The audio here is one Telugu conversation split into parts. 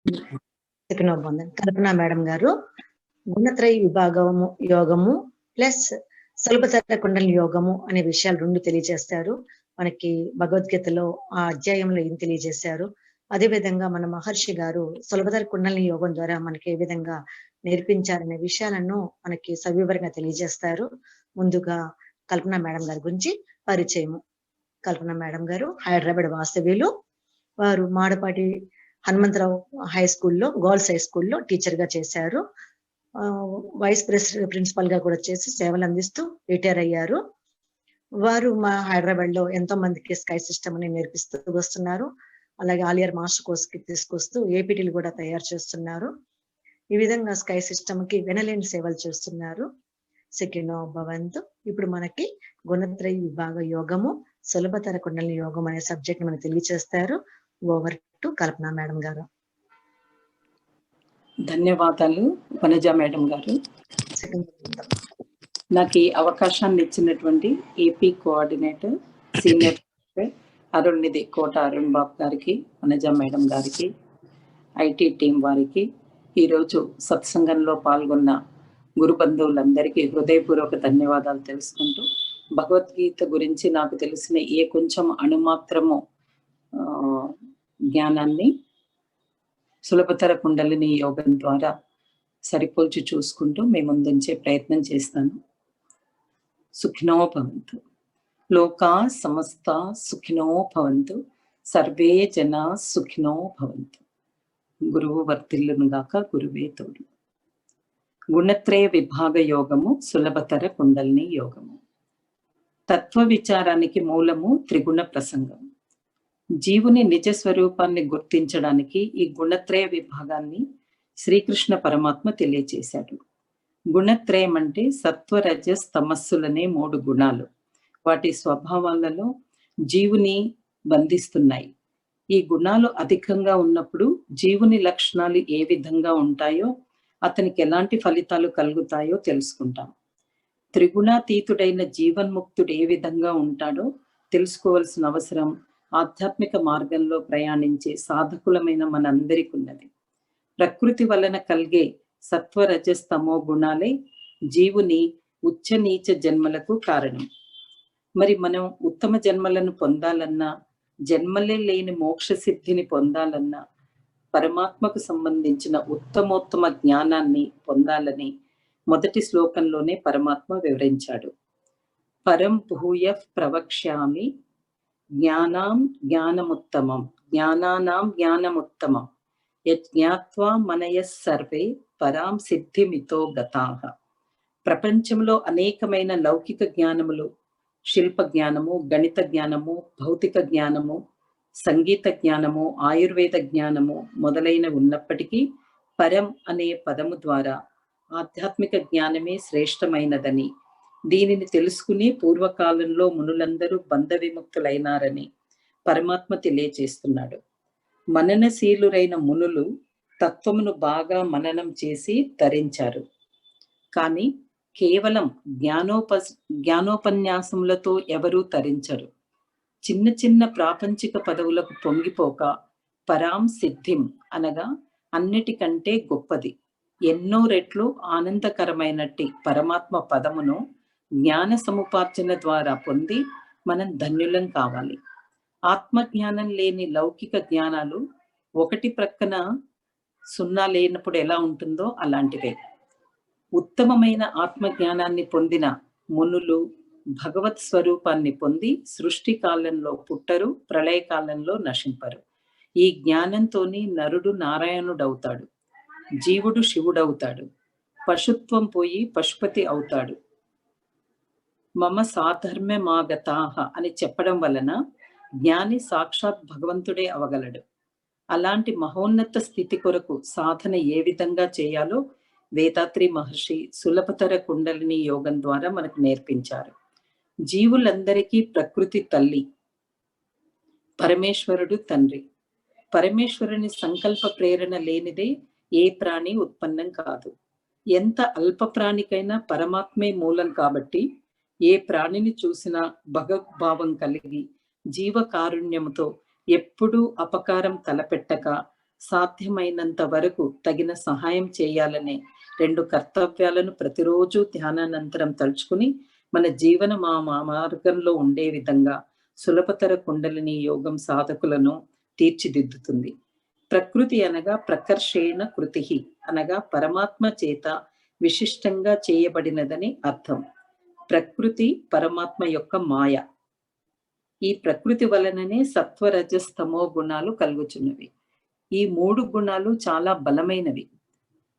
సెకండ్ బాగుందండి. కల్పన మేడం గారు గుణత్రయ విభాగము యోగము ప్లస్ సులభతర కుండలి యోగము అనే విషయాలు 2 తెలియజేస్తారు. మనకి భగవద్గీతలో ఆ అధ్యాయంలో ఏం తెలియజేశారు. అదే విధంగా మన మహర్షి గారు సులభతర కుండలి యోగం ద్వారా మనకి ఏ విధంగా నేర్పించారనే విషయాలను మనకి సవివరంగా తెలియజేస్తారు. ముందుగా కల్పన మేడం గారి గురించి పరిచయము. కల్పన మేడం గారు హైదరాబాద్ వాస్తవ్యులు. వారు మాడపాటి హనుమంతరావు హై స్కూల్లో గర్ల్స్ హై స్కూల్లో టీచర్ గా చేశారు. వైస్ ప్రిన్సిపల్ గా కూడా చేసి సేవలు అందిస్తూ రిటైర్ అయ్యారు. వారు మా హైదరాబాద్ లో ఎంతో మందికి స్కై సిస్టమ్ అని నేర్పిస్తూ వస్తున్నారు. అలాగే ఆల్ ఇయర్ మాస్టర్ కోర్స్ కి తీసుకొస్తూ ఏపీటీలు కూడా తయారు చేస్తున్నారు. ఈ విధంగా స్కై సిస్టమ్ కి వినలేని సేవలు చేస్తున్నారు. సెకండ్ భవంతు. ఇప్పుడు మనకి గుణత్రయ విభాగ యోగము సులభతర కుండలి యోగం అనే సబ్జెక్ట్ మనకు తెలియజేస్తారు. ఓవర్ టు కల్పన మేడం గారు. ధన్యవాదాలు వనజ మేడం గారు. నాకు ఈ అవకాశాన్ని ఇచ్చినటువంటి ఏపీ కోఆర్డినేటర్ సీనియర్ అరుణ్నిధి కోట అరుణ్ బాబు గారికి, వనజ మేడం గారికి, ఐటీ టీం వారికి, ఈరోజు సత్సంగంలో పాల్గొన్న గురు బంధువులందరికీ హృదయపూర్వక ధన్యవాదాలు తెలుసుకుంటూ, భగవద్గీత గురించి నాకు తెలిసిన ఏ కొంచెం అణుమాత్రము జ్ఞానాన్ని సులభతర కుండలిని యోగం ద్వారా సరిపోల్చి చూసుకుంటూ మీ ముందుంచే ప్రయత్నం చేస్తాను. సుఖినో భవంతు. లోకా సమస్త సుఖినో భవంతు. సర్వే జనా సుఖినో భవంతు. గురువు వర్తిల్లును గాక, గురువే తోడు. గుణత్రయ విభాగ యోగము సులభతర కుండలిని యోగము. తత్వ విచారానికి మూలము త్రిగుణ ప్రసంగం. జీవుని నిజ స్వరూపాన్ని గుర్తించడానికి ఈ గుణత్రయ విభాగాన్ని శ్రీకృష్ణ పరమాత్మ తెలియచేశాడు. గుణత్రయం అంటే సత్వ రజస్ తమస్సులనే 3 గుణాలు. వాటి స్వభావాలలో జీవుని బంధిస్తున్నాయి. ఈ గుణాలు అధికంగా ఉన్నప్పుడు జీవుని లక్షణాలు ఏ విధంగా ఉంటాయో, అతనికి ఎలాంటి ఫలితాలు కలుగుతాయో తెలుసుకుంటాం. త్రిగుణాతీతుడైన జీవన్ముక్తుడు ఏ విధంగా ఉంటాడో తెలుసుకోవాల్సిన అవసరం ఆధ్యాత్మిక మార్గంలో ప్రయాణించే సాధకులమైన మనందరికీ ఉన్నది. ప్రకృతి వలన కలిగే సత్వరజస్తమో గుణాలే జీవుని ఉచ్చ నీచ జన్మలకు కారణం. మరి మనం ఉత్తమ జన్మలను పొందాలన్నా, జన్మలే లేని మోక్ష సిద్ధిని పొందాలన్నా, పరమాత్మకు సంబంధించిన ఉత్తమోత్తమ జ్ఞానాన్ని పొందాలని మొదటి శ్లోకంలోనే పరమాత్మ వివరించాడు. పరం భూయ ప్రవక్ష్యామి జ్ఞానాం జ్ఞానముత్తమం జ్ఞానానాం జ్ఞానముత్తమం యజ్ఞాత్వా మనయ సర్వే పరాం సిద్ధిమితో గతాః. ప్రపంచంలో అనేకమైన లౌకిక జ్ఞానములు, శిల్ప జ్ఞానము, గణిత జ్ఞానము, భౌతిక జ్ఞానము, సంగీత జ్ఞానము, ఆయుర్వేద జ్ఞానము మొదలైన ఉన్నప్పటికీ పరం అనే పదము ద్వారా ఆధ్యాత్మిక జ్ఞానమే శ్రేష్టమైనదని, దీనిని తెలుసుకుని పూర్వకాలంలో మునులందరూ బంధ విముక్తులైనారని పరమాత్మ తెలియచేస్తున్నాడు. మననశీలురైన మునులు తత్వమును బాగా మననం చేసి ధరించారు. కానీ కేవలం జ్ఞానోపన్యాసములతో ఎవరూ తరించరు. చిన్న చిన్న ప్రాపంచిక పదవులకు పొంగిపోక పరాం సిద్ధిం అనగా అన్నిటికంటే గొప్పది, ఎన్నో రెట్లు ఆనందకరమైనట్టి పరమాత్మ పదమును జ్ఞాన సముపార్జన ద్వారా పొంది మనం ధన్యులం కావాలి. ఆత్మజ్ఞానం లేని లౌకిక జ్ఞానాలు ఒకటి ప్రక్కన 0 లేనప్పుడు ఎలా ఉంటుందో అలాంటివే. ఉత్తమమైన ఆత్మజ్ఞానాన్ని పొందిన మునులు భగవత్ స్వరూపాన్ని పొంది సృష్టి కాలంలో పుట్టరు, ప్రళయకాలంలో నశింపరు. ఈ జ్ఞానంతోని నరుడు నారాయణుడవుతాడు, జీవుడు శివుడవుతాడు, పశుత్వం పోయి పశుపతి అవుతాడు. మమ సాధర్మ్యమాగతాః అని చెప్పడం వలన జ్ఞాని సాక్షాత్ భగవంతుడే అవగలడు. అలాంటి మహోన్నత స్థితి కొరకు సాధన ఏ విధంగా చేయాలో వేదాత్రి మహర్షి సులభతర కుండలిని యోగం ద్వారా మనకు నేర్పించారు. జీవులందరికీ ప్రకృతి తల్లి, పరమేశ్వరుడు తండ్రి. పరమేశ్వరుని సంకల్ప ప్రేరణ లేనిదే ఏ ప్రాణి ఉత్పన్నం కాదు. ఎంత అల్ప ప్రాణికైనా పరమాత్మే మూలం కాబట్టి ఏ ప్రాణిని చూసినా భగవద్భావం కలిగి జీవకారుణ్యముతో ఎప్పుడూ అపకారం తలపెట్టక సాధ్యమైనంత వరకు తగిన సహాయం చేయాలనే 2 కర్తవ్యాలను ప్రతిరోజు ధ్యానానంతరం తలుచుకుని మన జీవన మార్గంలో ఉండే విధంగా సులభతర కుండలిని యోగం సాధకులను తీర్చిదిద్దుతుంది. ప్రకృతి అనగా ప్రకర్షేణ కృతి అనగా పరమాత్మ చేత విశిష్టంగా చేయబడినదని అర్థం. ప్రకృతి పరమాత్మ యొక్క మాయ. ఈ ప్రకృతి వలననే సత్వరజస్తమో గుణాలు కలుగుచున్నవి. ఈ 3 గుణాలు చాలా బలమైనవి.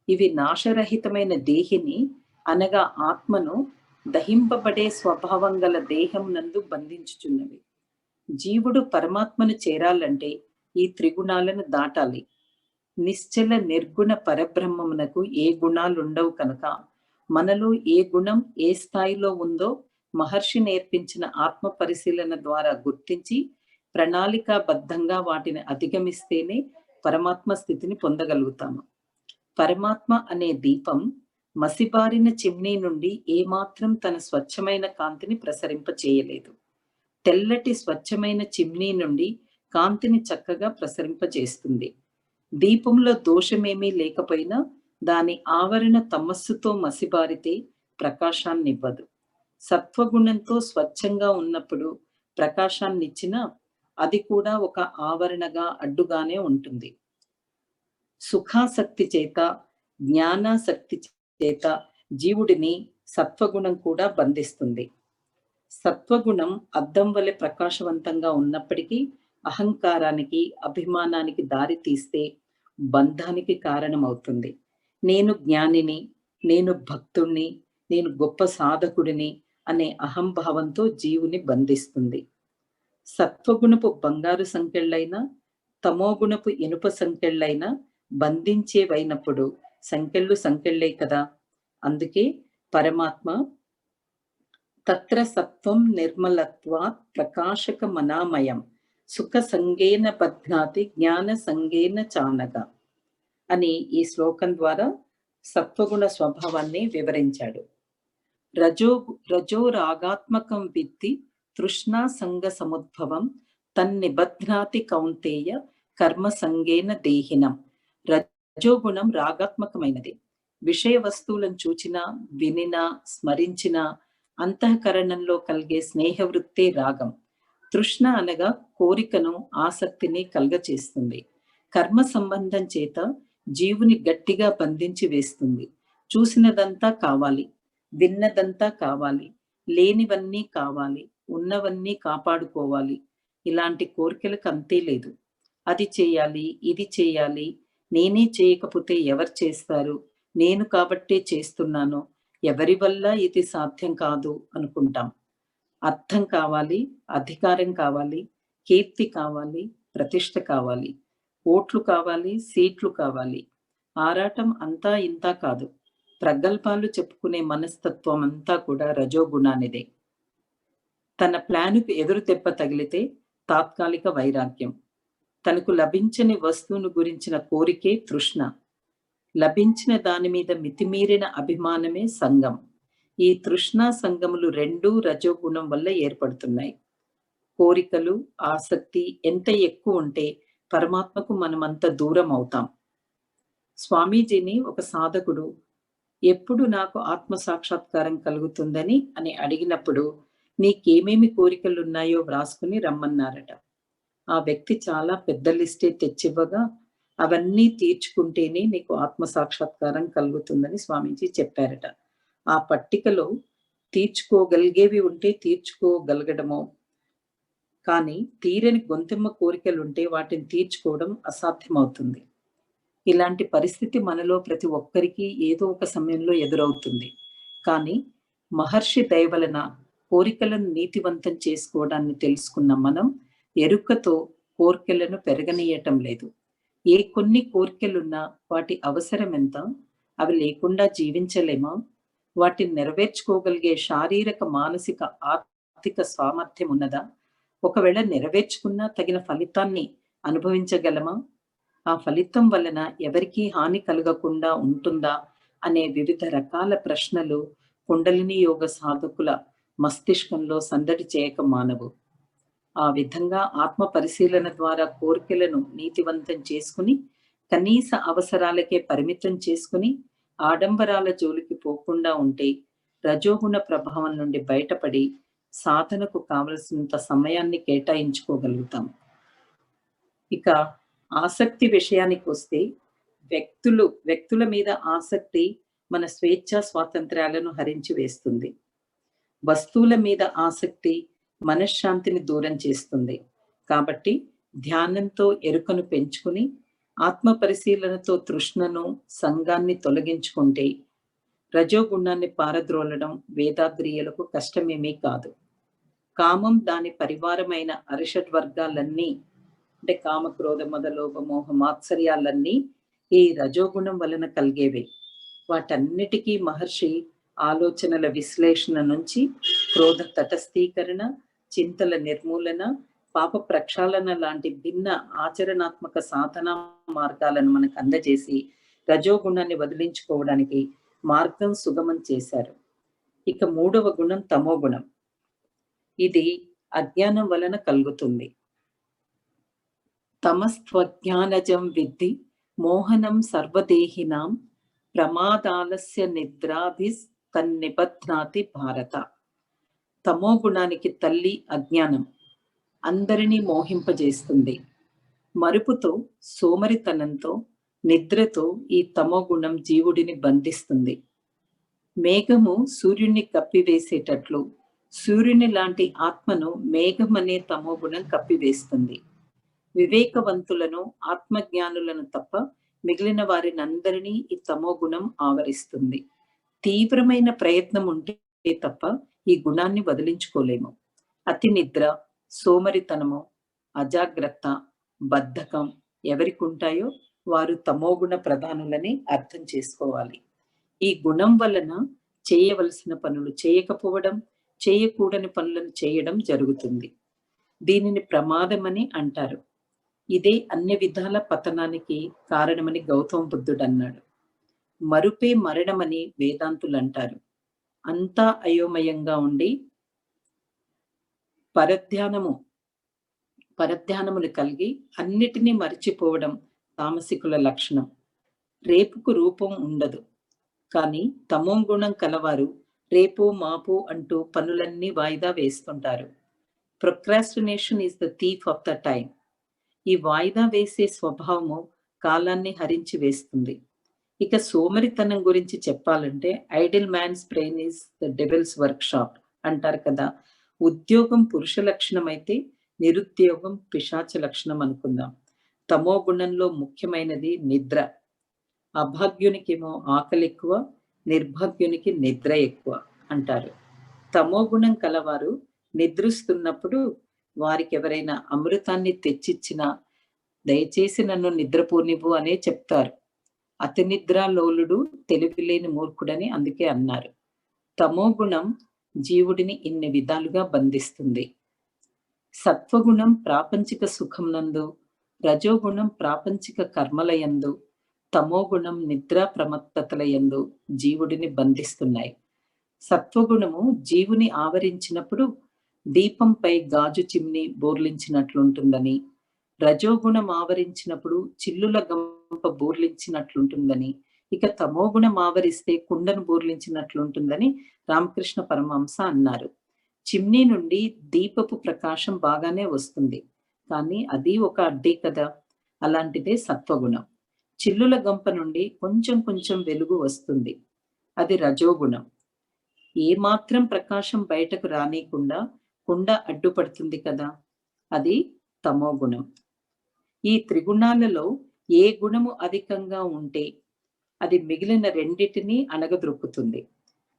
ఇవి నాశరహితమైన దేహిని అనగా ఆత్మను దహింపబడే స్వభావం గల దేహం నందు బంధించుచున్నవి. జీవుడు పరమాత్మను చేరాలంటే ఈ త్రిగుణాలను దాటాలి. నిశ్చల నిర్గుణ పరబ్రహ్మమునకు ఏ గుణాలుండవు కనుక మనలో ఏ గుణం ఏ స్థాయిలో ఉందో మహర్షి నేర్పించిన ఆత్మ పరిశీలన ద్వారా గుర్తించి ప్రణాళికాబద్ధంగా వాటిని అధిగమిస్తేనే పరమాత్మ స్థితిని పొందగలుగుతాము. పరమాత్మ అనే దీపం మసిబారిన చిమ్నీ నుండి ఏమాత్రం తన స్వచ్ఛమైన కాంతిని ప్రసరింపచేయలేదు. తెల్లటి స్వచ్ఛమైన చిమ్నీ నుండి కాంతిని చక్కగా ప్రసరింపజేస్తుంది. దీపంలో దోషమేమీ లేకపోయినా దాని ఆవరణ తమస్సుతో మసిబారితే ప్రకాశాన్నివ్వదు. సత్వగుణంతో స్వచ్ఛంగా ఉన్నప్పుడు ప్రకాశాన్నిచ్చినా అది కూడా ఒక ఆవరణగా అడ్డుగానే ఉంటుంది. సుఖాసక్తి చేత జ్ఞానాసక్తి చేత జీవుడిని సత్వగుణం కూడా బంధిస్తుంది. సత్వగుణం అద్దం వలె ప్రకాశవంతంగా ఉన్నప్పటికీ అహంకారానికి అభిమానానికి దారి తీస్తే బంధానికి కారణమవుతుంది. నేను జ్ఞానిని, నేను భక్తుణ్ణి, నేను గొప్ప సాధకుడిని అనే అహంభావంతో జీవుని బంధిస్తుంది. సత్వగుణపు బంగారు సంకెళ్ళైనా తమోగుణపు ఇనుప సంకెళ్ళైనా బంధించేవైనప్పుడు సంకెళ్ళు సంకెళ్ళే కదా. అందుకే పరమాత్మ తత్ర సత్వం నిర్మలత్వాత్ ప్రకాశక మనామయం సుఖ సంగేన బధ్నాతి జ్ఞాన సంగేన చానగా అని ఈ శ్లోకం ద్వారా సత్వగుణ స్వభావాన్ని వివరించాడు. రజో రాగాత్మకం విత్తి తృష్ణా సంగ సముద్భవం తన్నిబధ్నాతి కౌంతేయ కర్మ సంగేన దేహినం. రజోగుణం రాగాత్మకమైనది. విషయ వస్తువులను చూచినా వినినా స్మరించినా అంతఃకరణంలో కలిగే స్నేహవృత్తే రాగం. తృష్ణ అనగా కోరికను ఆసక్తిని కలగచేస్తుంది. కర్మ సంబంధం చేత జీవుని గట్టిగా బంధించి వేస్తుంది. చూసినదంతా కావాలి, విన్నదంతా కావాలి, లేనివన్నీ కావాలి, ఉన్నవన్నీ కాపాడుకోవాలి. ఇలాంటి కోరికలకు అంతే లేదు. అది చేయాలి, ఇది చేయాలి, నేనే చేయకపోతే ఎవరు చేస్తారు, నేను కాబట్టే చేస్తున్నాను, ఎవరి వల్ల ఇది సాధ్యం కాదు అనుకుంటాం. అర్థం కావాలి, అధికారం కావాలి, కీర్తి కావాలి, ప్రతిష్ట కావాలి, ఓట్లు కావాలి, సీట్లు కావాలి. ఆరాటం అంతా ఇంతా కాదు. ప్రగల్భాలు చెప్పుకునే మనస్తత్వం అంతా కూడా రజోగుణానిదే. తన ప్లానుకు ఎదురు దెబ్బ తగిలితే తాత్కాలిక వైరాగ్యం. తనకు లభించని వస్తువును గురించిన కోరికే తృష్ణ. లభించిన దాని మీద మితిమీరిన అభిమానమే సంగం. ఈ తృష్ణ సంగములు రెండూ రజోగుణం వల్ల ఏర్పడుతున్నాయి. కోరికలు, ఆసక్తి ఎంత ఎక్కువ ఉంటే పరమాత్మకు మనమంత దూరం అవుతాం. స్వామీజీని ఒక సాధకుడు ఎప్పుడు నాకు ఆత్మ సాక్షాత్కారం కలుగుతుందని అని అడిగినప్పుడు నీకేమేమి కోరికలున్నాయో వ్రాసుకుని రమ్మన్నారట. ఆ వ్యక్తి చాలా పెద్ద లిస్టే తెచ్చివ్వగా అవన్నీ తీర్చుకుంటేనే నీకు ఆత్మ సాక్షాత్కారం కలుగుతుందని స్వామీజీ చెప్పారట. ఆ పట్టికలో తీర్చుకోగలిగేవి ఉంటే తీర్చుకోగలగడమో, కానీ తీరని గొంతెమ్మ కోరికలుంటే వాటిని తీర్చుకోవడం అసాధ్యమవుతుంది. ఇలాంటి పరిస్థితి మనలో ప్రతి ఒక్కరికి ఏదో ఒక సమయంలో ఎదురవుతుంది. కానీ మహర్షి దయ వలన కోరికలను నీతివంతం చేసుకోవడాన్ని తెలుసుకున్న మనం ఎరుకతో కోరికలను పెరగనీయటం లేదు. ఏ కొన్ని కోరికలున్నా వాటి అవసరం ఎంత, అవి లేకుండా జీవించలేమా, వాటిని నెరవేర్చుకోగలిగే శారీరక మానసిక ఆర్థిక సామర్థ్యం ఉన్నదా, ఒకవేళ నెరవేర్చుకున్నా తగిన ఫలితాన్ని అనుభవించగలమా, ఆ ఫలితం వలన ఎవరికీ హాని కలగకుండా ఉంటుందా అనే వివిధ రకాల ప్రశ్నలు కుండలిని యోగ సాధకుల మస్తిష్కంలో సందడి చేయక మానవు. ఆ విధంగా ఆత్మ పరిశీలన ద్వారా కోరికలను నీతివంతం చేసుకుని కనీస అవసరాలకే పరిమితం చేసుకుని ఆడంబరాల జోలికి పోకుండా ఉంటే రజోగుణ ప్రభావం నుండి బయటపడి సాధనకు కావలసినంత సమయాన్ని కేటాయించుకోగలుగుతాం. ఇక ఆసక్తి విషయానికి వస్తే వ్యక్తుల మీద ఆసక్తి మన స్వేచ్ఛ స్వాతంత్ర్యాలను హరించి వేస్తుంది. వస్తువుల మీద ఆసక్తి మనశ్శాంతిని దూరం చేస్తుంది. కాబట్టి ధ్యానంతో ఎరుకను పెంచుకుని ఆత్మ పరిశీలనతో తృష్ణను సంఘాన్ని తొలగించుకుంటే రజోగుణాన్ని పారద్రోలడం వేదాద్రియులకు కష్టమేమీ కాదు. కామం దాని పరివారమైన అరిషడ్ వర్గాలన్నీ అంటే కామ క్రోధ మద లోభ మోహ మాత్సర్యాలన్నీ ఈ రజోగుణం వలన కలిగేవే. వాటన్నిటికీ మహర్షి ఆలోచనల విశ్లేషణ నుంచి క్రోధ తటస్థీకరణ, చింతల నిర్మూలన, పాప ప్రక్షాళన లాంటి భిన్న ఆచరణాత్మక సాధనా మార్గాలను మనకు అందజేసి రజోగుణాన్ని వదిలించుకోవడానికి మార్గం సుగమం చేశారు. ఇక 3వ గుణం తమో గుణం. ఇది అజ్ఞానం వలన కలుగుతుంది. తమస్త్వజ్ఞానజం విద్ధి మోహనం సర్వదేహినాం ప్రమాదాలస్య నిద్రాభిస్ తన్నిబధ్నాతి భారత. తమో గుణానికి తల్లి అజ్ఞానం అందరినీ మోహింపజేస్తుంది. మరుపుతో, సోమరితనంతో, నిద్రతో ఈ తమో గుణం జీవుడిని బంధిస్తుంది. మేఘము సూర్యుడిని కప్పివేసేటట్లు సూర్యుని లాంటి ఆత్మను మేఘం అనే తమో గుణం కప్పివేస్తుంది. వివేకవంతులను, ఆత్మజ్ఞానులను తప్ప మిగిలిన వారినందరినీ ఈ తమో గుణం ఆవరిస్తుంది. తీవ్రమైన ప్రయత్నం ఉంటే తప్ప ఈ గుణాన్ని వదిలించుకోలేము. అతి నిద్ర, సోమరితనము, అజాగ్రత్త, బద్ధకం ఎవరికి ఉంటాయో వారు తమోగుణ ప్రధానులని అర్థం చేసుకోవాలి. ఈ గుణం వలన చేయవలసిన పనులు చేయకపోవడం, చేయకూడని పనులను చేయడం జరుగుతుంది. దీనిని ప్రమాదమని అంటారు. ఇదే అన్ని విధాల పతనానికి కారణమని గౌతమ బుద్ధుడు అన్నాడు. మరుపే మరణమని వేదాంతులు అంటారు. అంతా అయోమయంగా ఉండి పరధ్యానములు కలిగి అన్నిటినీ మరిచిపోవడం తామసికుల లక్షణం. రేపుకు రూపం ఉండదు. కానీ తమో గుణం కలవారు రేపు మాపు అంటూ పనులన్నీ వాయిదా వేస్తుంటారు. Procrastination is the thief of the time. ఈ వాయిదా వేసే స్వభావము కాలాన్ని హరించి వేస్తుంది. ఇక సోమరితనం గురించి చెప్పాలంటే idle man's brain is the devil's workshop అంటారు కదా. ఉద్యోగం పురుష లక్షణం అయితే నిరుద్యోగం పిశాచ లక్షణం అనుకుందాం. తమో గుణంలో ముఖ్యమైనది నిద్ర. అభాగ్యునికేమో ఆకలి ఎక్కువ, నిర్భాగ్యునికి నిద్ర ఎక్కువ అంటారు. తమో గుణం కలవారు నిద్రిస్తున్నప్పుడు వారికి ఎవరైనా అమృతాన్ని తెచ్చిచ్చినా దయచేసి నన్ను నిద్రపోనివ్వు అనే చెప్తారు. అతి నిద్రాలోలుడు తెలివిలేని మూర్ఖుడని అందుకే అన్నారు. తమో గుణం జీవుడిని ఇన్ని విధాలుగా బంధిస్తుంది. సత్వగుణం ప్రాపంచిక సుఖం నందు, రజోగుణం ప్రాపంచిక కర్మల యందు, తమోగుణం నిద్రా ప్రమత్తతల యందు జీవుడిని బంధిస్తున్నాయి. సత్వగుణము జీవుని ఆవరించినప్పుడు దీపంపై గాజు చిమ్ని బోర్లించినట్లుంటుందని, రజోగుణం ఆవరించినప్పుడు చిల్లుల గంప బోర్లించినట్లుంటుందని, ఇక తమోగుణం ఆవరిస్తే కుండను బోర్లించినట్లుంటుందని రామకృష్ణ పరమహంస అన్నారు. చిమ్నీ నుండి దీపపు ప్రకాశం బాగానే వస్తుంది, కానీ అది ఒక అడ్డీ కదా. అలాంటిదే సత్వగుణం. చిల్లుల గంప నుండి కొంచెం కొంచెం వెలుగు వస్తుంది, అది రజోగుణం. ఏమాత్రం ప్రకాశం బయటకు రానికుండా కుండ అడ్డుపడుతుంది కదా, అది తమోగుణం. ఈ త్రిగుణాలలో ఏ గుణము అధికంగా ఉంటే అది మిగిలిన రెండిటిని అణగద్రొక్కుతుంది.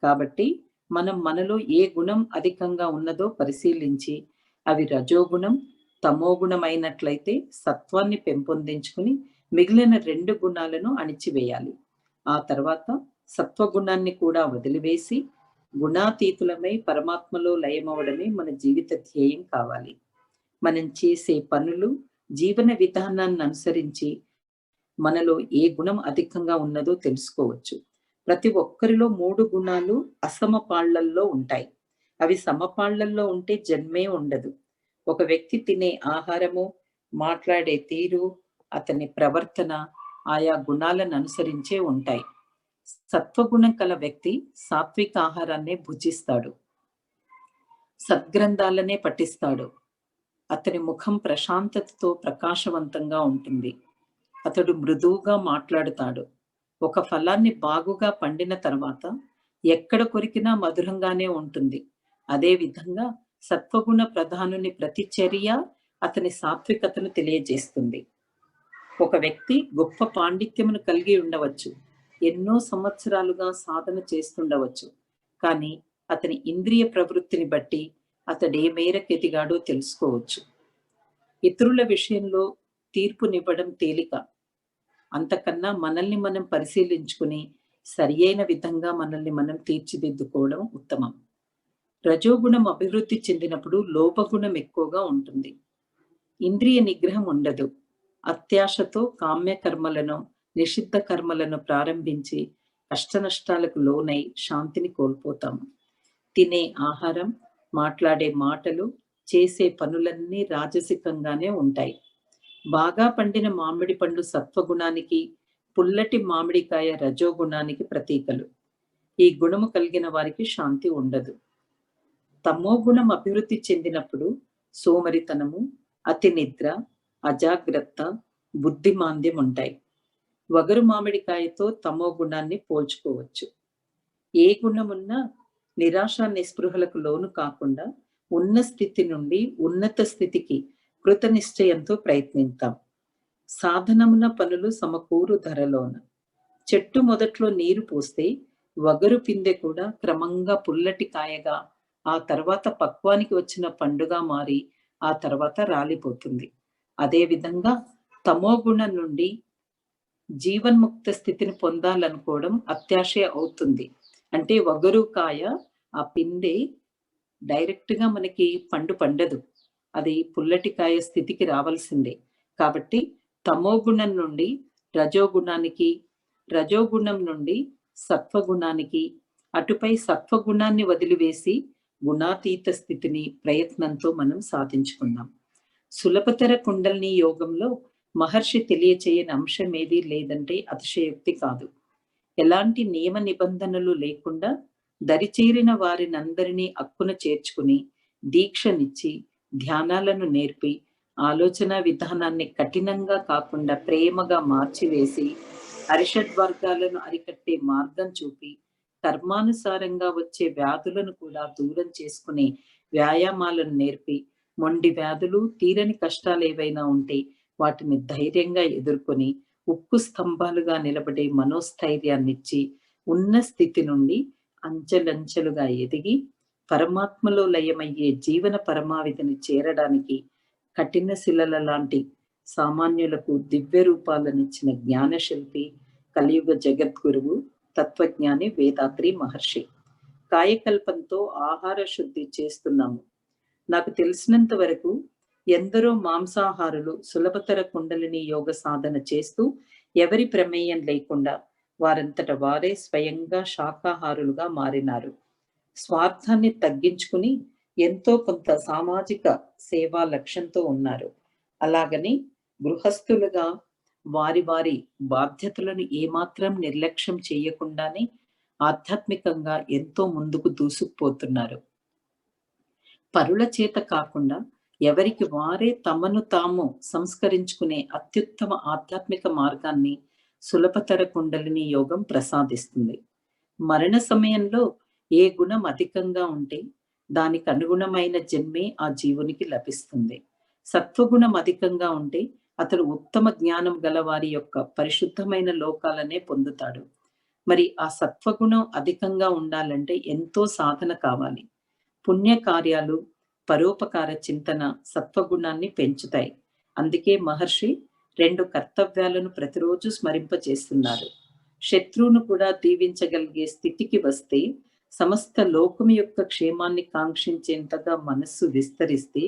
కాబట్టి మనం మనలో ఏ గుణం అధికంగా ఉన్నదో పరిశీలించి అవి రజోగుణం, తమోగుణమైనట్లయితే సత్వాన్ని పెంపొందించుకుని మిగిలిన 2 గుణాలను అణిచివేయాలి. ఆ తర్వాత సత్వగుణాన్ని కూడా వదిలివేసి గుణాతీతులమై పరమాత్మలో లయమవడమే మన జీవిత ధ్యేయం కావాలి. మనం చేసే పనులు, జీవన విధానాన్ని అనుసరించి మనలో ఏ గుణం అధికంగా ఉన్నదో తెలుసుకోవచ్చు. ప్రతి ఒక్కరిలో 3 గుణాలు అసమపాళ్లల్లో ఉంటాయి. అవి సమపాళ్లల్లో ఉంటే జన్మే ఉండదు. ఒక వ్యక్తి తినే ఆహారము, మాట్లాడే తీరు, అతని ప్రవర్తన, ఆయా గుణాలను అనుసరించే ఉంటాయి. సత్వగుణం కల వ్యక్తి సాత్విక ఆహారాన్నే భుజిస్తాడు, సద్గ్రంథాలనే పఠిస్తాడు. అతని ముఖం ప్రశాంతతతో ప్రకాశవంతంగా ఉంటుంది. అతడు మృదువుగా మాట్లాడుతాడు. ఒక ఫలాన్ని బాగుగా పండిన తర్వాత ఎక్కడ కొరికినా మధురంగానే ఉంటుంది. అదే విధంగా సత్వగుణ ప్రధానుని ప్రతిచర్య అతని సాత్వికతను తెలియజేస్తుంది. ఒక వ్యక్తి గొప్ప పాండిత్యమును కలిగి ఉండవచ్చు, ఎన్నో సంవత్సరాలుగా సాధన చేస్తుండవచ్చు, కానీ అతని ఇంద్రియ ప్రవృత్తిని బట్టి అతడు ఏ మేరకు ఎదిగాడో తెలుసుకోవచ్చు. ఇతరుల విషయంలో తీర్పునివ్వడం తేలిక, అంతకన్నా మనల్ని మనం పరిశీలించుకుని సరి అయిన విధంగా మనల్ని మనం తీర్చిదిద్దుకోవడం ఉత్తమం. రజోగుణం అభివృద్ధి చెందినప్పుడు లోపగుణం ఎక్కువగా ఉంటుంది. ఇంద్రియ నిగ్రహం ఉండదు. అత్యాశతో కామ్య కర్మలను, నిషిద్ధ కర్మలను ప్రారంభించి కష్టనష్టాలకు లోనై శాంతిని కోల్పోతాము. తినే ఆహారం, మాట్లాడే మాటలు, చేసే పనులన్నీ రాజసికంగానే ఉంటాయి. బాగా పండిన మామిడి పండు సత్వగుణానికి, పుల్లటి మామిడికాయ రజోగుణానికి ప్రతీకలు. ఈ గుణము కలిగిన వారికి శాంతి ఉండదు. తమో గుణం అభివృద్ధి చెందినప్పుడు సోమరితనము, అతి నిద్ర, అజాగ్రత్త, బుద్ధిమాంద్యం ఉంటాయి. వగరు మామిడికాయతో తమో గుణాన్ని పోల్చుకోవచ్చు. ఏ గుణమున్నా నిరాశ నిస్పృహలకు లోను కాకుండా ఉన్న స్థితి నుండి ఉన్నత స్థితికి కృత నిశ్చయంతో ప్రయత్నిద్దాం. సాధనమున పనులు సమకూరు ధరలోన. చెట్టు మొదట్లో నీరు పోస్తే వగరు పిందె కూడా క్రమంగా పుల్లటి కాయగా, ఆ తర్వాత పక్వానికి వచ్చిన పండుగా మారి ఆ తర్వాత రాలిపోతుంది. అదేవిధంగా తమో గుణం నుండి జీవన్ముక్త స్థితిని పొందాలనుకోవడం అత్యాశ అవుతుంది. అంటే వగరు కాయ, ఆ పిందె డైరెక్ట్ గా మనకి పండు పండదు, అది పుల్లటి కాయ స్థితికి రావాల్సిందే. కాబట్టి తమో గుణం నుండి రజోగుణానికి, రజోగుణం నుండి సత్వగుణానికి, అటుపై సత్వగుణాన్ని వదిలివేసి గుణాతీత స్థితిని ప్రయత్నంతో మనం సాధించుకుందాం. సులభతర కుండలిని యోగంలో మహర్షి తెలియచేయని అంశం ఏదీ లేదంటే అతిశయోక్తి కాదు. ఎలాంటి నియమ నిబంధనలు లేకుండా దరిచేరిన వారినందరినీ అక్కున చేర్చుకుని దీక్షనిచ్చి ధ్యానాలను నేర్పి ఆలోచన విధానాన్ని కఠినంగా కాకుండా ప్రేమగా మార్చివేసి అరిషడ్వర్గాలను అరికట్టే మార్గం చూపి కర్మానుసారంగా వచ్చే వ్యాధులను కూడా దూరం చేసుకునే వ్యాయామాలను నేర్పి మొండి వ్యాధులు, తీరని కష్టాలు ఏవైనా ఉంటే వాటిని ధైర్యంగా ఎదుర్కొని ఉక్కు స్తంభాలుగా నిలబడే మనోస్థైర్యాన్నిచ్చి ఉన్న స్థితి నుండి అంచెలంచెలుగా ఎదిగి పరమాత్మలో లయమయ్యే జీవన పరమావిధిని చేరడానికి కఠిన శిలల లాంటి సామాన్యులకు దివ్య రూపాలనిచ్చిన జ్ఞానశిల్పి, కలియుగ జగద్గురువు, తత్వజ్ఞాని వేదాద్రి మహర్షి. కాయకల్పంతో ఆహార శుద్ధి చేస్తున్నాము. నాకు తెలిసినంత వరకు ఎందరో మాంసాహారులు సులభతర కుండలిని యోగ సాధన చేస్తూ ఎవరి ప్రమేయం లేకుండా వారంతట వారే స్వయంగా శాకాహారులుగా మారినారు. స్వార్థాన్ని తగ్గించుకుని ఎంతో కొంత సామాజిక సేవా లక్ష్యంతో ఉన్నారు. అలాగని గృహస్థులుగా వారి వారి బాధ్యతలను ఏమాత్రం నిర్లక్ష్యం చేయకుండానే ఆధ్యాత్మికంగా ఎంతో ముందుకు దూసుకుపోతున్నారు. పరుల చేత కాకుండా ఎవరికి వారే తమను తాము సంస్కరించుకునే అత్యుత్తమ ఆధ్యాత్మిక మార్గాన్ని సులభతర కుండలిని యోగం ప్రసాదిస్తుంది. మరణ సమయంలో ఏ గుణం అధికంగా ఉంటే దానికి అనుగుణమైన జన్మే ఆ జీవునికి లభిస్తుంది. సత్వగుణం అధికంగా ఉంటే అతడు ఉత్తమ జ్ఞానం గల వారి యొక్క పరిశుద్ధమైన లోకాలనే పొందుతాడు. మరి ఆ సత్వగుణం అధికంగా ఉండాలంటే ఎంతో సాధన కావాలి. పుణ్యకార్యాలు, పరోపకార చింతన సత్వగుణాన్ని పెంచుతాయి. అందుకే మహర్షి 2 కర్తవ్యాలను ప్రతిరోజు స్మరింపచేస్తున్నారు. శత్రువును కూడా దీవించగలిగే స్థితికి వస్తే, సమస్త లోకం యొక్క క్షేమాన్ని కాంక్షించేంతగా మనస్సు విస్తరిస్తే,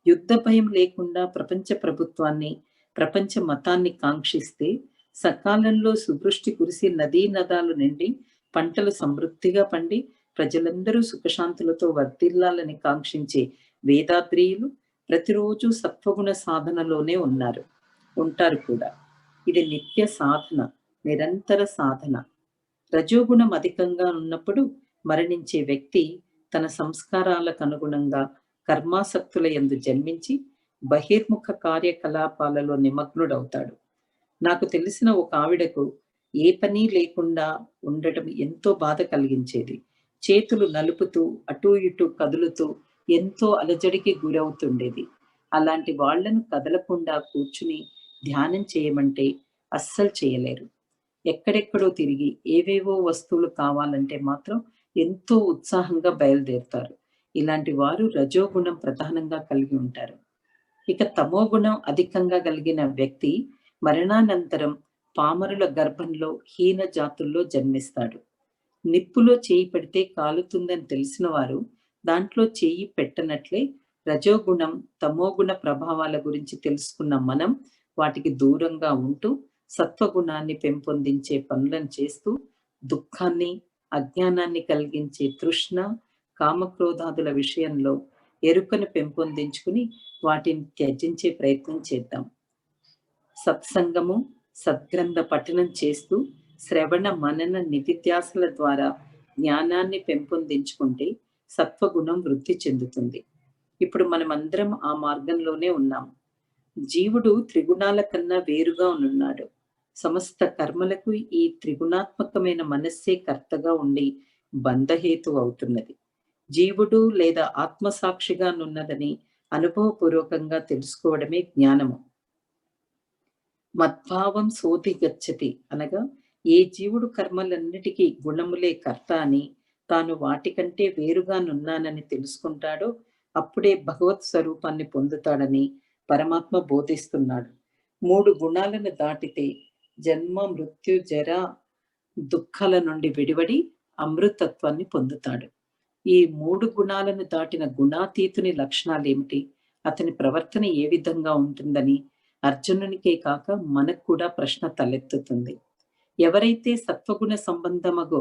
యుద్ధ భయం లేకుండా ప్రపంచ ప్రభుత్వాన్ని, ప్రపంచ మతాన్ని కాంక్షిస్తే, సకాలంలో సువృష్టి కురిసి నదీ నదాలు నిండి పంటలు సమృద్ధిగా పండి ప్రజలందరూ సుఖశాంతులతో వర్ధిల్లాలని కాంక్షించే వేదాద్రీయులు ప్రతిరోజు సత్వగుణ సాధనలోనే ఉంటారు కూడా. ఇది నిత్య సాధన, నిరంతర సాధన. రజోగుణం అధికంగా ఉన్నప్పుడు మరణించే వ్యక్తి తన సంస్కారాలకు అనుగుణంగా కర్మాసక్తుల యందు జన్మించి బహిర్ముఖ కార్యకలాపాలలో నిమగ్నుడవుతాడు. నాకు తెలిసిన ఒక ఆవిడకు ఏ పని లేకుండా ఉండటం ఎంతో బాధ కలిగించేది. చేతులు నలుపుతూ అటూ ఇటూ కదులుతూ ఎంతో అలజడికి గురవుతుండేది. అలాంటి వాళ్లను కదలకుండా కూర్చుని ధ్యానం చేయమంటే అస్సలు చేయలేరు. ఎక్కడెక్కడో తిరిగి ఏవేవో వస్తువులు కావాలంటే మాత్రం ఎంతో ఉత్సాహంగా బయలుదేరుతారు. ఇలాంటి వారు రజోగుణం ప్రధానంగా కలిగి ఉంటారు. ఇక తమోగుణం అధికంగా కలిగిన వ్యక్తి మరణానంతరం పామరుల గర్భంలో హీన జాతుల్లో జన్మిస్తాడు. నిప్పులో చేయి పెడితే కాలుతుందని తెలిసిన వారు దాంట్లో చేయి పెట్టనట్లే రజోగుణం తమోగుణ ప్రభావాల గురించి తెలుసుకున్న మనం వాటికి దూరంగా ఉంటూ సత్వగుణాన్ని పెంపొందించే పనులను చేస్తూ దుఃఖాన్ని, అజ్ఞానాన్ని కలిగించే తృష్ణ, కామక్రోధాదుల విషయంలో ఎరుకను పెంపొందించుకుని వాటిని త్యజించే ప్రయత్నం చేద్దాం. సత్సంగము, సద్గ్రంథ పఠనం చేస్తూ శ్రవణ మనన నిధిధ్యాసల ద్వారా జ్ఞానాన్ని పెంపొందించుకుంటే సత్వగుణం వృద్ధి చెందుతుంది. ఇప్పుడు మనమందరం ఆ మార్గంలోనే ఉన్నాం. జీవుడు త్రిగుణాల కన్నా వేరుగా ఉన్నాడు. సమస్త కర్మలకు ఈ త్రిగుణాత్మకమైన మనస్సే కర్తగా ఉండి బంధహేతు అవుతున్నది. జీవుడు లేదా ఆత్మసాక్షిగా నున్నదని అనుభవపూర్వకంగా తెలుసుకోవడమే జ్ఞానము. మద్భావం సోధి గచ్చతి అనగా ఏ జీవుడు కర్మలన్నిటికీ గుణములే కర్త అని, తాను వాటికంటే వేరుగా నున్నానని తెలుసుకుంటాడో అప్పుడే భగవత్ స్వరూపాన్ని పొందుతాడని పరమాత్మ బోధిస్తున్నాడు. 3 గుణాలను దాటితే జన్మ, మృత్యు, జర, దుఃఖాల నుండి విడివడి అమృతత్వాన్ని పొందుతాడు. ఈ 3 గుణాలను దాటిన గుణాతీతుని లక్షణాలేమిటి? అతని ప్రవర్తన ఏ విధంగా ఉంటుందని అర్జునునికే కాక మనకు కూడా ప్రశ్న తలెత్తుతుంది. ఎవరైతే సత్వగుణ సంబంధమగు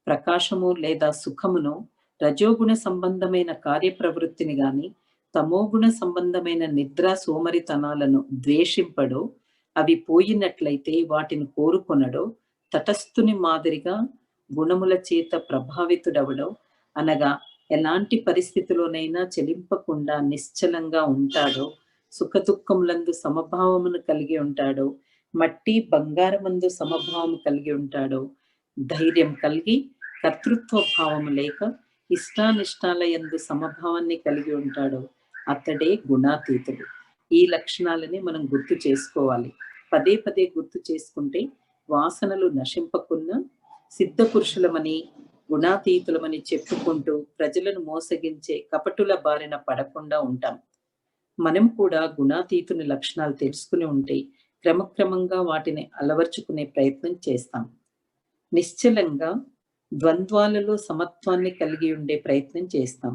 ప్రకాశము లేదా సుఖమును, రజోగుణ సంబంధమైన కార్యప్రవృత్తిని గాని, తమోగుణ సంబంధమైన నిద్ర సోమరితనాలను ద్వేషింపడో, అవి పోయినట్లయితే వాటిని కోరుకొనడో, తటస్థుని మాదిరిగా గుణముల చేత ప్రభావితుడవడో, అనగా ఎలాంటి పరిస్థితిలోనైనా చెలింపకుండా నిశ్చలంగా ఉంటాడో, సుఖదుఖములందు సమభావమును కలిగి ఉంటాడో, మట్టి బంగారమందు సమభావము కలిగి ఉంటాడో, ధైర్యం కలిగి కర్తృత్వ భావము లేక ఇష్టానిష్టాల యందు సమభావాన్ని కలిగి ఉంటాడో అతడే గుణాతీతుడు. ఈ లక్షణాలని మనం గుర్తు చేసుకోవాలి. పదే పదే గుర్తు చేసుకుంటే వాసనలు నశింపకున్నా సిద్ధ పురుషులమని, గుణాతీతులమని చెప్పుకుంటూ ప్రజలను మోసగించే కపటుల బారిన పడకుండా ఉంటాం. మనం కూడా గుణాతీతుని లక్షణాలు తెలుసుకుని ఉంటే క్రమక్రమంగా వాటిని అలవర్చుకునే ప్రయత్నం చేస్తాం. నిశ్చలంగా ద్వంద్వాలలో సమత్వాన్ని కలిగి ఉండే ప్రయత్నం చేస్తాం.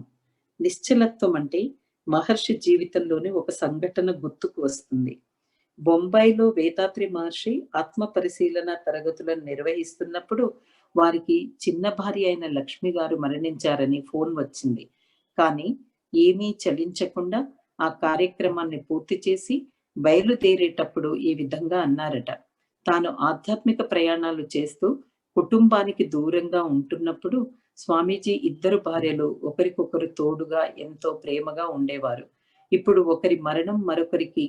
నిశ్చలత్వం అంటే మహర్షి జీవితంలోని ఒక సంఘటన గుర్తుకు వస్తుంది. బొంబాయిలో వేదాత్రి మహర్షి ఆత్మ పరిశీలన తరగతులను నిర్వహిస్తున్నప్పుడు వారికి చిన్న భార్య అయిన లక్ష్మి గారు మరణించారని ఫోన్ వచ్చింది. కానీ ఏమీ చలించకుండా ఆ కార్యక్రమాన్ని పూర్తి చేసి బయలుదేరేటప్పుడు ఈ విధంగా అన్నారట. తాను ఆధ్యాత్మిక ప్రయాణాలు చేస్తూ కుటుంబానికి దూరంగా ఉంటున్నప్పుడు స్వామీజీ 2 భార్యలు ఒకరికొకరు తోడుగా ఎంతో ప్రేమగా ఉండేవారు. ఇప్పుడు ఒకరి మరణం మరొకరికి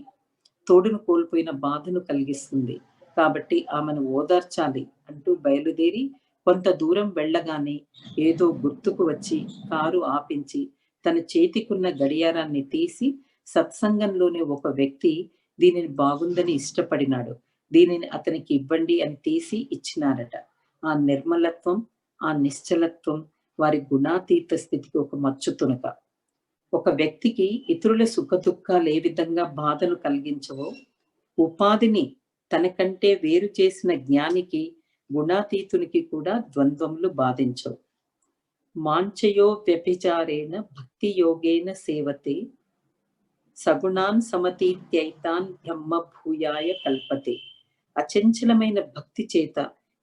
తోడును కోల్పోయిన బాధను కలిగిస్తుంది. కాబట్టి ఆమెను ఓదార్చాలి అంటూ బయలుదేరి కొంత దూరం వెళ్ళగానే ఏదో గుర్తుకు వచ్చి కారు ఆపించి తన చేతికున్న గడియారాన్ని తీసి సత్సంగంలోని ఒక వ్యక్తి దీనిని బాగుందని ఇష్టపడినాడు, దీనిని అతనికి ఇవ్వండి అని తీసి ఇచ్చినారట. ఆ నిర్మలత్వం, ఆ నిశ్చలత్వం వారి గుణాతీత స్థితికి ఒక మచ్చు తునక. ఒక వ్యక్తికి ఇతరుల సుఖదుఖాలు ఏ విధంగా బాధను కలిగించవో, ఉపాధిని తనకంటే వేరు చేసిన జ్ఞానికి, గుణాతీతునికి కూడా ద్వంద్వములు బాధించవు. మాంచయో వ్యభిచారేణ భక్తి యోగేన సేవతే సగుణాన్ సమతీత్యైతాన్ బ్రహ్మ భూయాయ కల్పతే. అచంచలమైన భక్తి చేత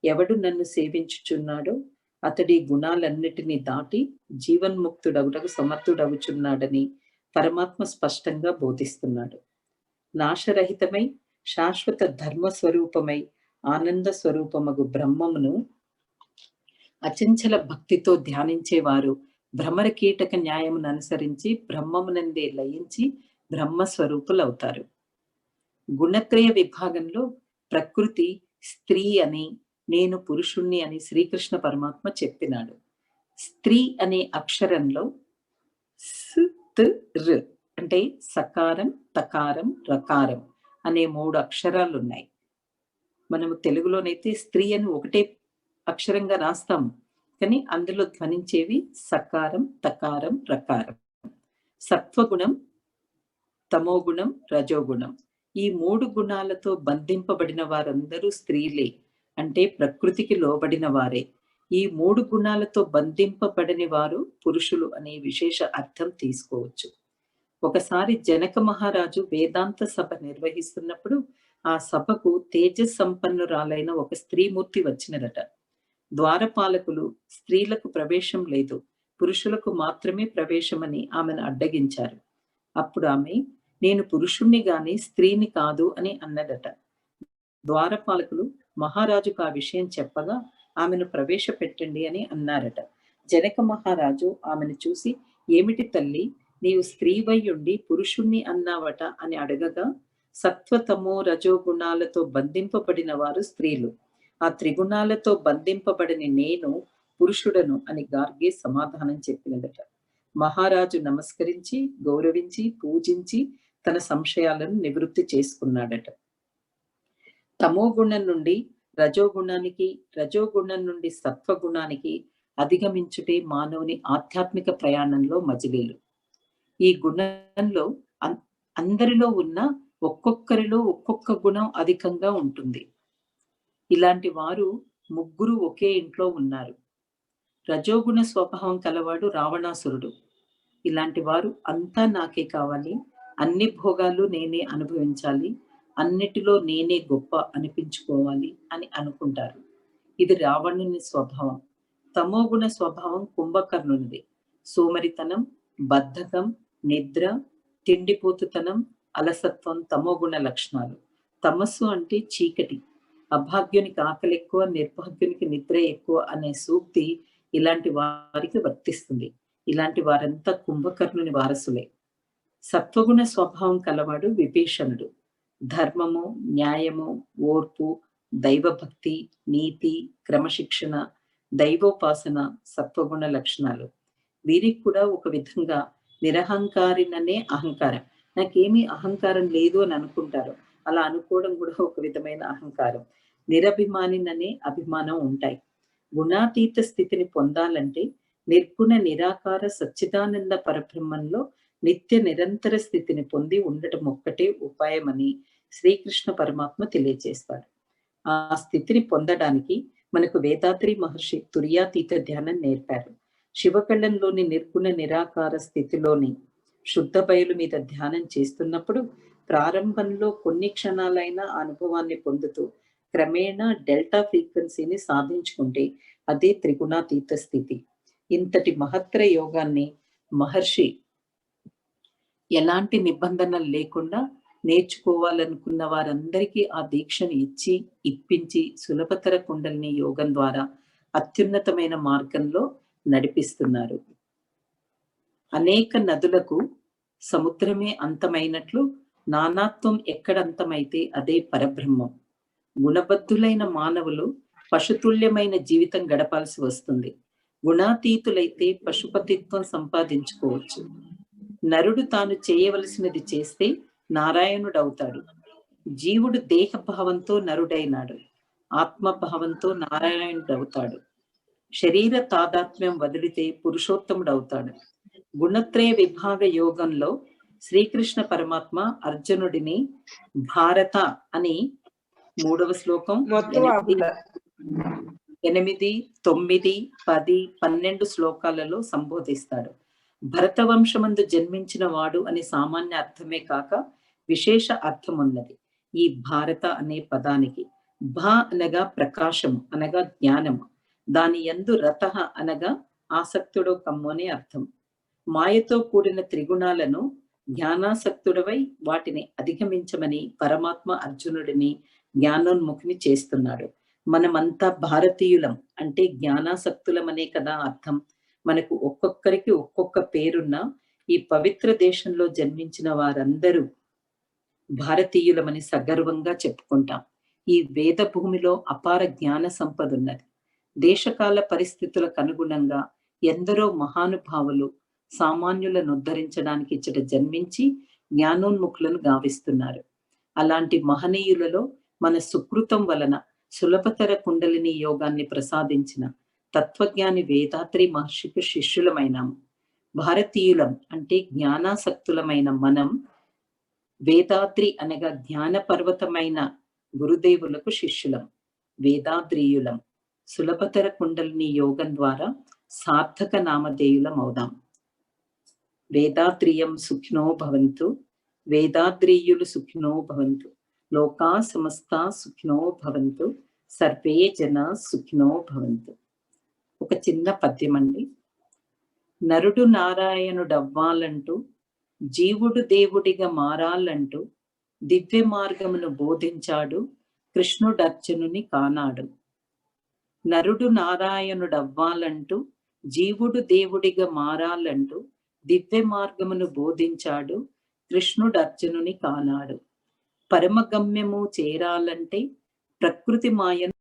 ఎవడు నన్ను సేవించుచున్నాడో అతడి గుణాలన్నిటినీ దాటి జీవన్ముక్తుడవుటకు సమర్థుడవుచున్నాడని పరమాత్మ స్పష్టంగా బోధిస్తున్నాడు. నాశరహితమై శాశ్వత ధర్మ స్వరూపమై ఆనంద స్వరూపమగు బ్రహ్మమును అచంచల భక్తితో ధ్యానించేవారు భ్రమర కీటక న్యాయమును అనుసరించి బ్రహ్మమునందే లయించి బ్రహ్మస్వరూపులవుతారు. గుణత్రయ విభాగంలో ప్రకృతి స్త్రీ అని, నేను పురుషుణ్ణి అని శ్రీకృష్ణ పరమాత్మ చెప్పినాడు. స్త్రీ అనే అక్షరంలో స్, త్, ర్ అంటే సకారం, తకారం, రకారం అనే 3 అక్షరాలు ఉన్నాయి. మనము తెలుగులోనైతే స్త్రీ అని ఒకటే అక్షరంగా రాస్తాము, కానీ అందులో ధ్వనించేవి సకారం, తకారం, రకారం. సత్వగుణం, తమోగుణం, రజోగుణం ఈ 3 గుణాలతో బంధింపబడిన వారందరూ స్త్రీలే, అంటే ప్రకృతికి లోబడిన వారే. ఈ 3 గుణాలతో బంధింపబడని వారు పురుషులు అనే విశేష అర్థం తీసుకోవచ్చు. ఒకసారి జనక మహారాజు వేదాంత సభ నిర్వహిస్తున్నప్పుడు ఆ సభకు తేజస్ సంపన్నురాలైన ఒక స్త్రీమూర్తి వచ్చినదట. ద్వారపాలకులు స్త్రీలకు ప్రవేశం లేదు, పురుషులకు మాత్రమే ప్రవేశమని ఆమెను అడ్డగించారు. అప్పుడు ఆమె, నేను పురుషుణ్ణి గాని స్త్రీని కాదు అని అన్నదట. ద్వారపాలకులు మహారాజుకు ఆ విషయం చెప్పగా ఆమెను ప్రవేశపెట్టండి అని అన్నారట. జనక మహారాజు ఆమెను చూసి, ఏమిటి తల్లి, నీవు స్త్రీవై ఉండి పురుషుణ్ణి అన్నావట అని అడగగా, సత్వతమో రజోగుణాలతో బంధింపబడిన వారు స్త్రీలు, ఆ త్రిగుణాలతో బంధింపబడని నేను పురుషుడను అని గార్గి సమాధానం చెప్పినదట. మహారాజు నమస్కరించి, గౌరవించి, పూజించి తన సంశయాలను నివృత్తి చేసుకున్నాడట. తమోగుణం నుండి రజోగుణానికి, రజోగుణం నుండి సత్వగుణానికి అధిగమించుటే మానవుని ఆధ్యాత్మిక ప్రయాణంలో మజిలీలు. ఈ గుణంలో అందరిలో ఉన్న ఒక్కొక్కరిలో ఒక్కొక్క గుణం అధికంగా ఉంటుంది. ఇలాంటి వారు 3 ఒకే ఇంట్లో ఉన్నారు. రజోగుణ స్వభావం కలవాడు రావణాసురుడు. ఇలాంటి వారు అంతా నాకే కావాలి, అన్ని భోగాలు నేనే అనుభవించాలి, అన్నిటిలో నేనే గొప్ప అనిపించుకోవాలి అని అనుకుంటారు. ఇది రావణుని స్వభావం. తమోగుణ స్వభావం కుంభకర్ణునిది. సోమరితనం, బద్ధకం, నిద్ర, తిండిపోతుతనం, అలసత్వం తమోగుణ లక్షణాలు. తమస్సు అంటే చీకటి. అభాగ్యునికి ఆకలి ఎక్కువ, నిర్భాగ్యునికి నిద్ర ఎక్కువ అనే సూక్తి ఇలాంటి వారికి వర్తిస్తుంది. ఇలాంటి వారంతా కుంభకర్ణుని వారసులే. సత్వగుణ స్వభావం కలవాడు విభీషణుడు. ధర్మము, న్యాయము, ఓర్పు, దైవభక్తి, నీతి, క్రమశిక్షణ, దైవోపాసన సత్వగుణ లక్షణాలు. వీరికి కూడా ఒక విధంగా నిరహంకారిననే అహంకారం. నాకేమీ అహంకారం లేదు అని అనుకుంటారు. అలా అనుకోవడం కూడా ఒక విధమైన అహంకారం. నిరభిమానిననే అభిమానం ఉంటాయి. గుణాతీత స్థితిని పొందాలంటే నిర్గుణ నిరాకార సచ్చిదానంద పరబ్రహ్మంలో నిత్య నిరంతర స్థితిని పొంది ఉండటం ఒక్కటే ఉపాయమని శ్రీకృష్ణ పరమాత్మ తెలియజేస్తాడు. ఆ స్థితిని పొందడానికి మనకు వేదాద్రి మహర్షి తుర్యాతీత ధ్యానం నేర్పారు. శివకళంలోని నిర్గుణ నిరాకార స్థితిలోని శుద్ధ బయలు మీద ధ్యానం చేస్తున్నప్పుడు ప్రారంభంలో కొన్ని క్షణాలైన అనుభవాన్ని పొందుతూ క్రమేణా డెల్టా ఫ్రీక్వెన్సీని సాధించుకుంటే అదే త్రిగుణాతీత స్థితి. ఇంతటి మహత్తర యోగాన్ని మహర్షి ఎలాంటి నిబంధనలు లేకుండా నేర్చుకోవాలనుకున్న వారందరికీ ఆ దీక్షను ఇప్పించి సులభతర కుండలిని యోగం ద్వారా అత్యున్నతమైన మార్గంలో నడిపిస్తున్నారు. అనేక నదులకు సముద్రమే అంతమైనట్లు నానాత్వం ఎక్కడ అంతమైతే అదే పరబ్రహ్మం. గుణబద్ధులైన మానవులు పశుతుల్యమైన జీవితం గడపాల్సి వస్తుంది. గుణాతీతులైతే పశుపతిత్వం సంపాదించుకోవచ్చు. నరుడు తాను చేయవలసినది చేస్తే నారాయణుడవుతాడు. జీవుడు దేహభావంతో నరుడైనాడు, ఆత్మభావంతో నారాయణుడవుతాడు. శరీర తాదాత్మ్యం వదిలితే పురుషోత్తముడవుతాడు. గుణత్రయ విభాగ యోగంలో శ్రీకృష్ణ పరమాత్మ అర్జునుడిని భారత అని 3వ శ్లోకం 8, 9, 10, 12 శ్లోకాలలో సంబోధిస్తాడు. భరతవంశమందు జన్మించిన వాడు అనే సామాన్య అర్థమే కాక విశేష అర్థం ఉన్నది ఈ భారత అనే పదానికి. భ అనగా ప్రకాశము అనగా జ్ఞానము, దాని యందు రత అనగా ఆసక్తుడో కమ్ము అనే అర్థం. మాయతో కూడిన త్రిగుణాలను జ్ఞానాసక్తుడవై వాటిని అధిగమించమని పరమాత్మ అర్జునుడిని జ్ఞానోన్ముఖిని చేస్తున్నాడు. మనమంతా భారతీయులం అంటే జ్ఞానాసక్తులమనే కదా అర్థం. మనకు ఒక్కొక్కరికి ఒక్కొక్క పేరున్న ఈ పవిత్ర దేశంలో జన్మించిన వారందరూ భారతీయులమని సగర్వంగా చెప్పుకుంటాం. ఈ వేద భూమిలో అపార జ్ఞాన సంపద ఉన్నది. దేశకాల పరిస్థితులకు అనుగుణంగా ఎందరో మహానుభావులు సామాన్యులను ఉద్ధరించడానికి ఇచ్చట జన్మించి జ్ఞానోన్ముఖులను గావిస్తున్నారు. అలాంటి మహనీయులలో మన సుకృతం వలన సులభతర కుండలిని యోగాన్ని ప్రసాదించిన తత్వజ్ఞాని వేదాత్రి మహర్షికి శిష్యులమైనాము. భారతీయులం అంటే జ్ఞానాసక్తులమైన మనం వేదాద్రి అనగా జ్ఞాన పర్వతమైన గురుదేవులకు శిష్యులం, వేదాద్రీయులం. సులభతర కుండలిని యోగం ద్వారా సార్థక నామధేయులం అవుదాం. వేదాద్రియం సుఖినో భవంతు, వేదాద్రీయులు సుఖినో భవంతు, లోకా సమస్తా సుఖినో భవంతు, సర్వే జన సుఖినో భవంతు. ఒక చిన్న పద్యం అండి. నరుడు నారాయణుడవ్వాలంటూ, జీవుడు దేవుడిగా మారాలంటూ దివ్య మార్గమును బోధించాడు కృష్ణుడర్జునుని కానాడు. నరుడు నారాయణుడవ్వాలంటూ, జీవుడు దేవుడిగా మారాలంటూ దివ్య మార్గమును బోధించాడు కృష్ణుడర్జునుని కానాడు. పరమగమ్యము చేరాలంటే ప్రకృతి మాయను